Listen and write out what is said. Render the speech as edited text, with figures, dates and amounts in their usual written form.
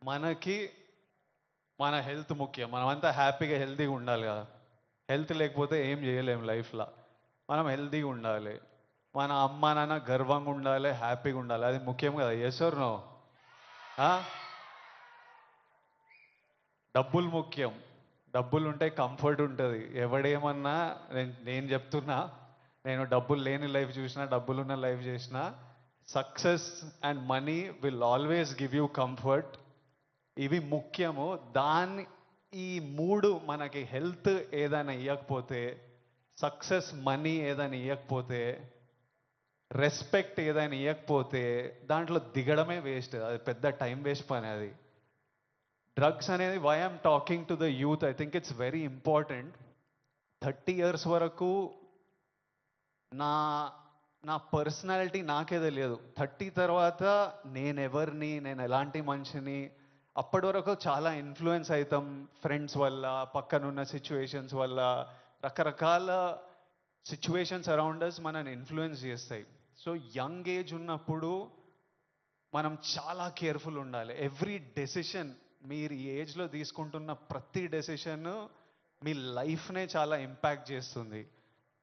మనకి మన హెల్త్ ముఖ్యం. మనమంతా హ్యాపీగా హెల్తీగా ఉండాలి కదా. హెల్త్ లేకపోతే ఏం చేయలేం లైఫ్లో. మనం హెల్తీగా ఉండాలి, మన అమ్మ నాన్న గర్వంగా ఉండాలి, హ్యాపీగా ఉండాలి. అది ముఖ్యం కదా. Yes or no? డబ్బులు ముఖ్యం. డబ్బులు ఉంటే కంఫర్ట్ ఉంటుంది. ఎవడేమన్నా నేను చెప్తున్నా, నేను డబ్బులు లేని లైఫ్ చూసినా, డబ్బులున్న లైఫ్ చేసిన, success and money will always give you comfort. ఇవి ముఖ్యము. ఈ మూడు మనకి హెల్త్ ఏదైనా ఇవ్వకపోతే, సక్సెస్ మనీ ఏదైనా ఇవ్వకపోతే, రెస్పెక్ట్ ఏదైనా ఇవ్వకపోతే, దాంట్లో దిగడమే వేస్ట్. అది పెద్ద టైం వేస్ట్ పని అది. డ్రగ్స్ అనేది, why I'm talking to the youth, I think it's very important. 30 years వరకు నా నా పర్సనాలిటీ నాకే తెలియదు. 30 తర్వాత నేనెవరిని, నేను ఎలాంటి మనిషిని, అప్పటి వరకు చాలా ఇన్ఫ్లుయెన్స్ అవుతాం ఫ్రెండ్స్ వల్ల, పక్కనున్న సిచ్యువేషన్స్ వల్ల. రకరకాల సిచ్యువేషన్స్ అరౌండ్ అస్ మనని ఇన్ఫ్లుయెన్స్ చేస్తాయి. సో యంగ్ ఏజ్ ఉన్నప్పుడు మనం చాలా కేర్ఫుల్ ఉండాలి. ఎవ్రీ డెసిషన్, మీరు ఈ ఏజ్లో తీసుకుంటున్న ప్రతి డెసిషన్ మీ లైఫ్నే చాలా ఇంపాక్ట్ చేస్తుంది.